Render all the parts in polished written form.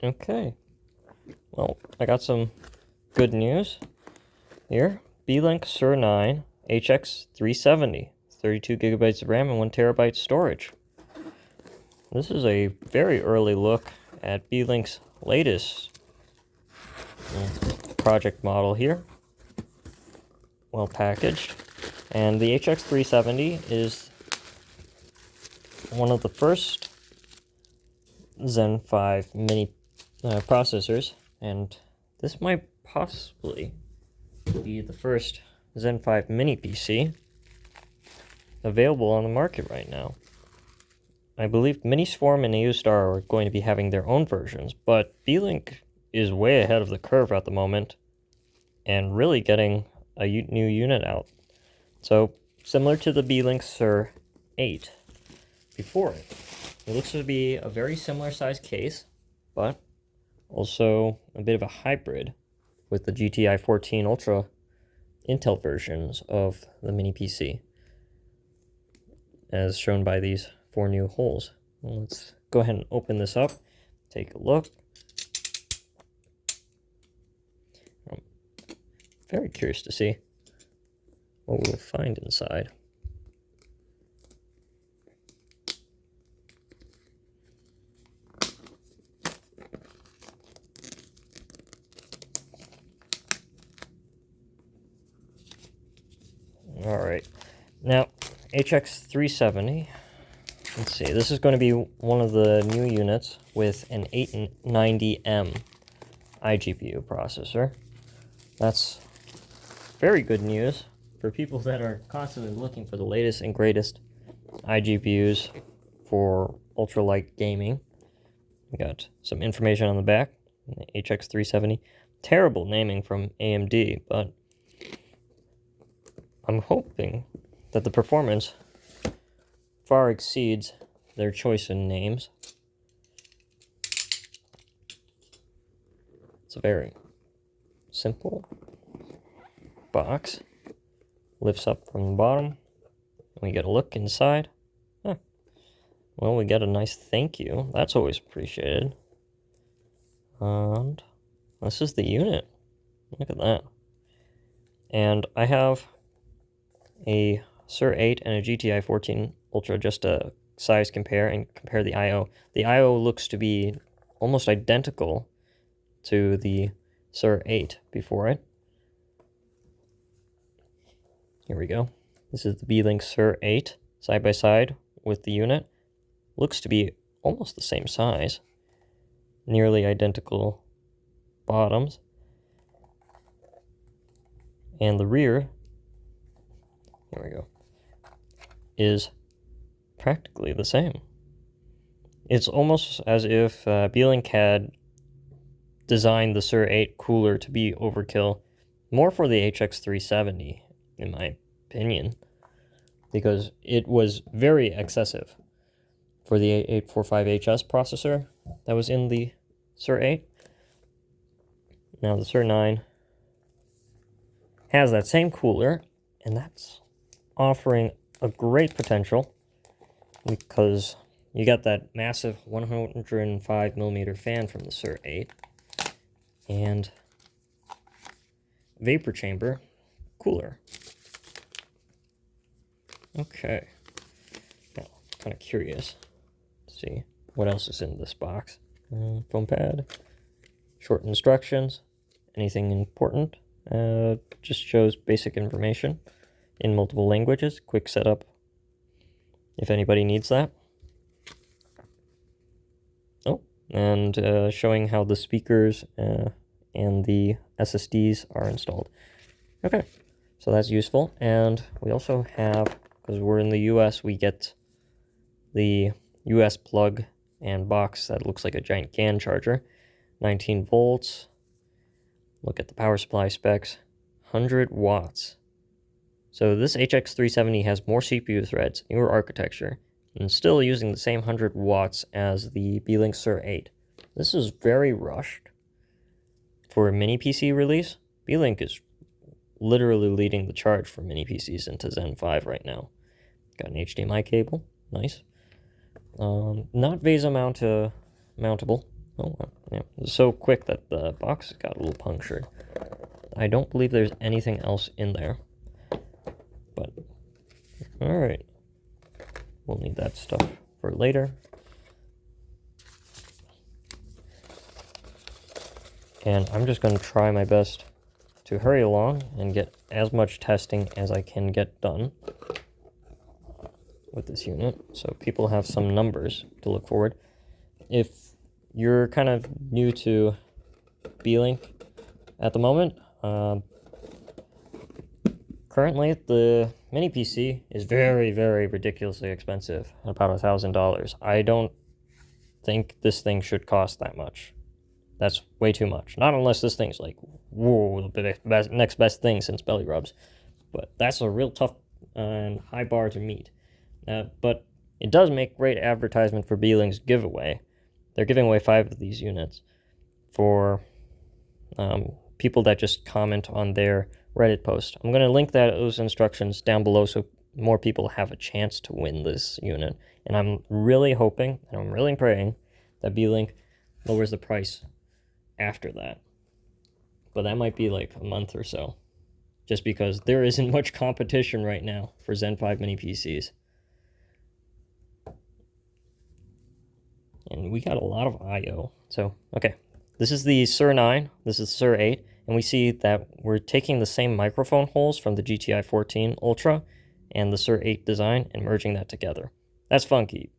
Okay, well, I got some good news here. Beelink SER9 HX370, 32 gigabytes of RAM and 1 terabyte storage. This is a very early look at Beelink's latest project model here. Well packaged. And the HX370 is one of the first Zen 5 mini processors, and this might possibly be the first Zen 5 mini PC available on the market right now. I believe Mini Swarm and AU-Star are going to be having their own versions, but Beelink is way ahead of the curve at the moment and really getting a new unit out. So, similar to the Beelink SER9 before it. It looks to be a very similar size case, but also a bit of a hybrid with the GTI 14 Ultra Intel versions of the mini PC, as shown by these 4 new holes. Well, let's go ahead and open this up, take a look. I'm very curious to see what we'll find inside. Alright, now HX370, let's see, this is going to be one of the new units with an 890M iGPU processor. That's very good news for people that are constantly looking for the latest and greatest iGPUs for ultralight gaming. We got some information on the back, HX370. Terrible naming from AMD, but I'm hoping that the performance far exceeds their choice in names. It's a very simple box. Lifts up from the bottom. We get a look inside. Huh. Well, we get a nice thank you. That's always appreciated. And this is the unit. Look at that. And I have a SER9 and a GTI 14 Ultra just to size compare and compare the I/O. The I/O looks to be almost identical to the SER9 before it. Here we go. This is the Beelink SER9 side by side with the unit. Looks to be almost the same size. Nearly identical bottoms. And the rear, here we go, is practically the same. It's almost as if Beelink had designed the SER9 cooler to be overkill, more for the HX370, in my opinion, because it was very excessive for the 8845HS processor that was in the SER9. Now the SER9 has that same cooler, and that's offering a great potential because you got that massive 105mm fan from the SER9 and vapor chamber cooler. Okay, now kind of curious to see what else is in this box. Foam pad, short instructions, anything important. Just shows basic information in multiple languages. Quick setup if anybody needs that. Oh, and showing how the speakers and the SSDs are installed. Okay, so that's useful. And we also have, because we're in the US, we get the US plug and box that looks like a giant GAN charger. 19 volts. Look at the power supply specs. 100 watts. So this HX370 has more CPU threads, newer architecture, and still using the same 100 watts as the Beelink SER9. This is very rushed for a mini PC release. Beelink is literally leading the charge for mini PCs into Zen 5 right now. Got an HDMI cable, nice. Not VESA mountable. Oh, Yeah, it was so quick that the box got a little punctured. I don't believe there's anything else in there. But, alright. We'll need that stuff for later. And I'm just going to try my best to hurry along and get as much testing as I can get done with this unit, so people have some numbers to look forward. If you're kind of new to Beelink at the moment, currently the mini PC is very, very ridiculously expensive, about $1,000. I don't think this thing should cost that much. That's way too much. Not unless this thing's like, whoa, the next best thing since belly rubs. But that's a real tough and high bar to meet. But it does make great advertisement for Beelink's giveaway. They're giving away 5 of these units for people that just comment on their Reddit post. I'm going to link those instructions down below so more people have a chance to win this unit. And I'm really hoping, and I'm really praying, that Beelink lowers the price after that. But that might be like a month or so, just because there isn't much competition right now for Zen 5 mini PCs. And we got a lot of I/O. So, okay, this is the SER9, this is SER8, and we see that we're taking the same microphone holes from the GTI 14 Ultra and the SER8 design and merging that together. That's funky.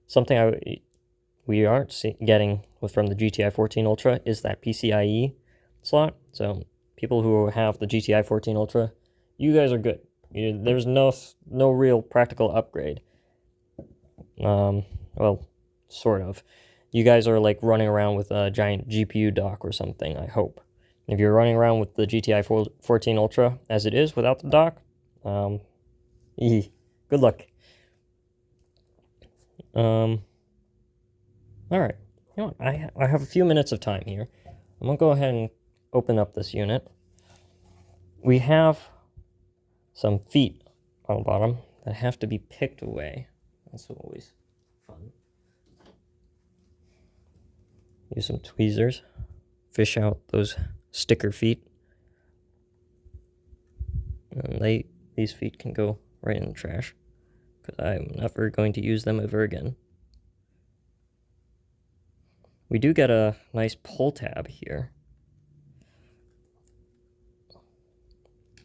Something we aren't getting from the GTI 14 Ultra is that PCIe slot. So people who have the GTI 14 Ultra, you guys are good. There's no real practical upgrade. Well, sort of. You guys are like running around with a giant GPU dock or something, I hope. If you're running around with the GTI 14 Ultra as it is without the dock, good luck. Alright, you know what, I have a few minutes of time here. I'm going to go ahead and open up this unit. We have some feet on the bottom that have to be picked away. That's always fun. Use some tweezers, fish out those sticker feet. And these feet can go right in the trash, because I'm never going to use them ever again. We do get a nice pull tab here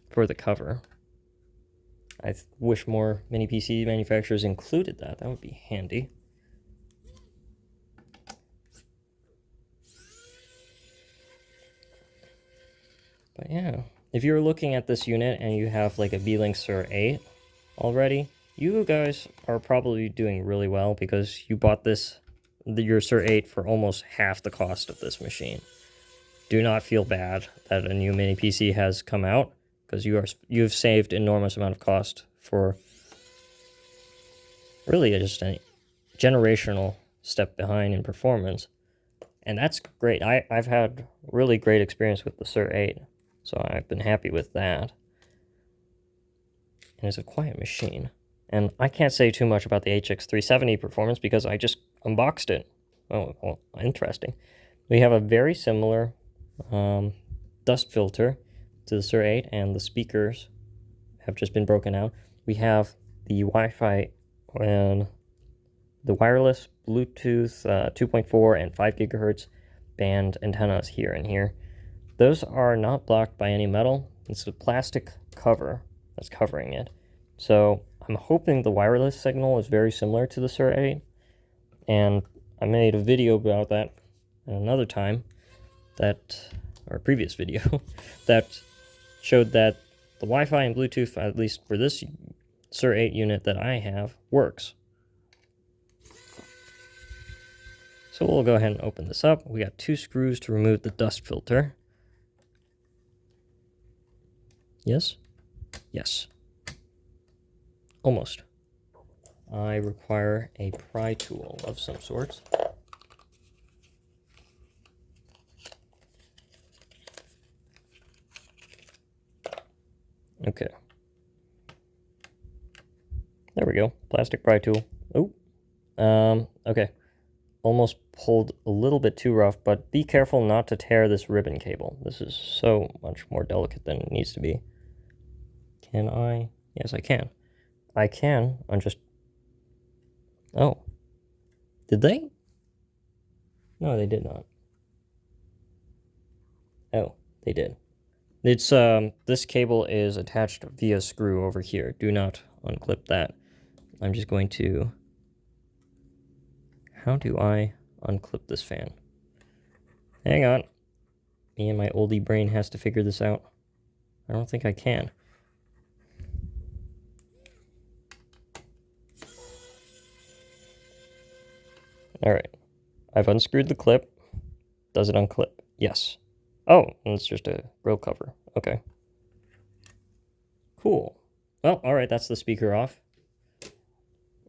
for the cover. I wish more mini PC manufacturers included that. That would be handy. But yeah, if you're looking at this unit and you have like a Beelink SER9 already, you guys are probably doing really well, because you bought your SER9 for almost half the cost of this machine. Do not feel bad that a new mini PC has come out, because you've saved enormous amount of cost for really just a generational step behind in performance. And that's great. I've had really great experience with the SER9, so I've been happy with that. And it's a quiet machine. And I can't say too much about the HX370 performance because I just unboxed it. Oh, well, interesting. We have a very similar dust filter to the SER9, and the speakers have just been broken out. We have the Wi-Fi and the wireless Bluetooth 2.4 and 5 gigahertz band antennas here and here. Those are not blocked by any metal. It's a plastic cover that's covering it. So I'm hoping the wireless signal is very similar to the SER9, and I made a video about that at another time, or a previous video, that showed that the Wi-Fi and Bluetooth, at least for this SER9 unit that I have, works. So we'll go ahead and open this up. We got 2 screws to remove the dust filter. Yes? Yes. Almost. I require a pry tool of some sort. Okay. There we go. Plastic pry tool. Oh. Okay. almost pulled a little bit too rough, but be careful not to tear this ribbon cable. This is so much more delicate than it needs to be. Can I? Yes, I can. I can on just... Oh. Did they? No, they did not. Oh, they did. It's, this cable is attached via screw over here. Do not unclip that. I'm just going to... How do I unclip this fan? Hang on. Me and my oldie brain has to figure this out. I don't think I can. Alright. I've unscrewed the clip. Does it unclip? Yes. Oh, and it's just a grill cover. Okay. Cool. Well, alright, that's the speaker off.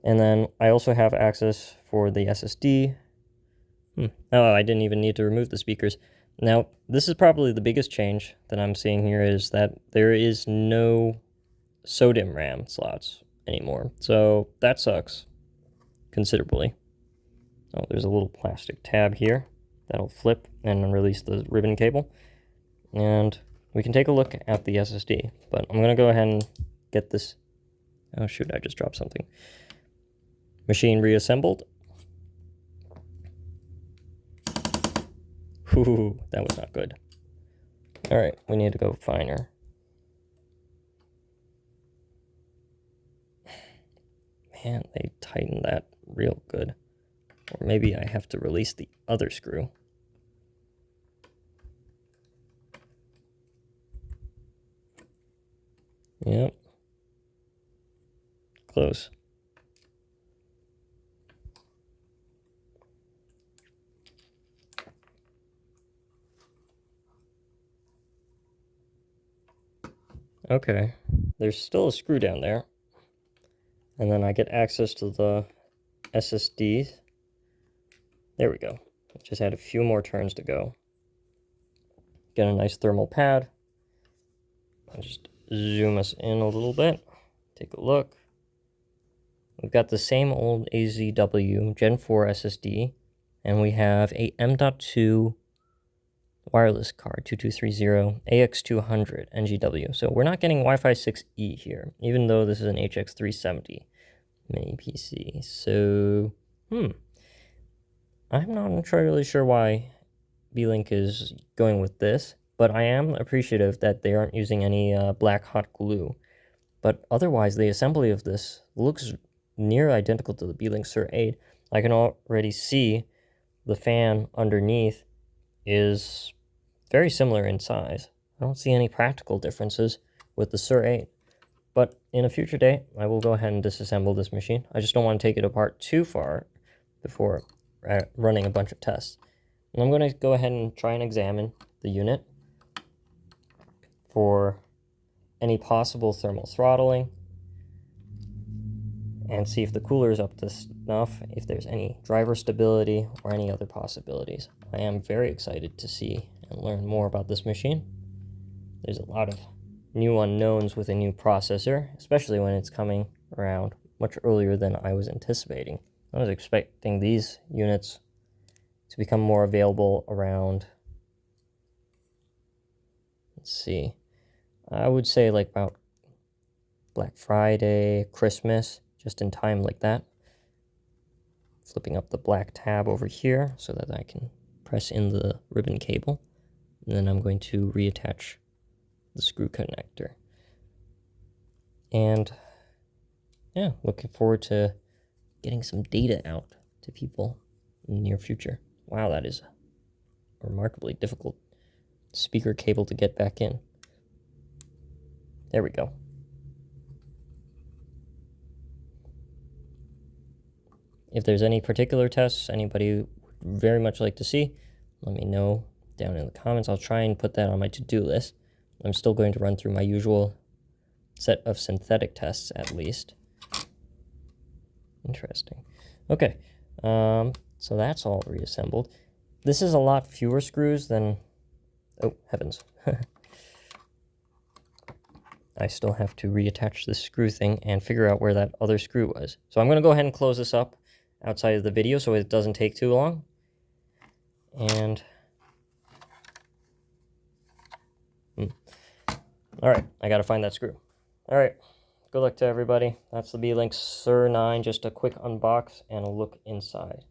And then I also have access for the SSD. Oh, I didn't even need to remove the speakers. Now, this is probably the biggest change that I'm seeing here, is that there is no SODIMM RAM slots anymore. So that sucks considerably. Oh, there's a little plastic tab here that'll flip and release the ribbon cable. And we can take a look at the SSD, but I'm going to go ahead and get this... Oh shoot, I just dropped something. Machine reassembled. Ooh, that was not good. Alright, we need to go finer. Man, they tightened that real good. Or maybe I have to release the other screw. Yep. Close. Okay, there's still a screw down there. And then I get access to the SSDs. There we go. Just had a few more turns to go. Get a nice thermal pad. I'll just zoom us in a little bit. Take a look. We've got the same old AZW Gen 4 SSD, and we have a M.2 wireless card, 2230 AX200 NGW. So we're not getting Wi-Fi 6E here, even though this is an HX370 mini PC. So, I'm not entirely sure why Beelink is going with this, but I am appreciative that they aren't using any black hot glue. But otherwise, the assembly of this looks near identical to the Beelink SER9. I can already see the fan underneath is very similar in size. I don't see any practical differences with the SER9. But in a future day, I will go ahead and disassemble this machine. I just don't want to take it apart too far before running a bunch of tests. And I'm going to go ahead and try and examine the unit for any possible thermal throttling and see if the cooler is up to snuff, if there's any driver stability or any other possibilities. I am very excited to see and learn more about this machine. There's a lot of new unknowns with a new processor, especially when it's coming around much earlier than I was anticipating. I was expecting these units to become more available around, let's see, I would say like about Black Friday, Christmas, just in time like that. Flipping up the black tab over here so that I can press in the ribbon cable. And then I'm going to reattach the screw connector. And yeah, looking forward to getting some data out to people in the near future. Wow, that is a remarkably difficult speaker cable to get back in. There we go. If there's any particular tests anybody would very much like to see, let me know down in the comments. I'll try and put that on my to-do list. I'm still going to run through my usual set of synthetic tests at least. Interesting. Okay, so that's all reassembled. This is a lot fewer screws than... Oh, heavens. I still have to reattach this screw thing and figure out where that other screw was. So I'm going to go ahead and close this up outside of the video so it doesn't take too long. And all right, I gotta find that screw. All right, good luck to everybody. That's the Beelink SER9, just a quick unbox and a look inside.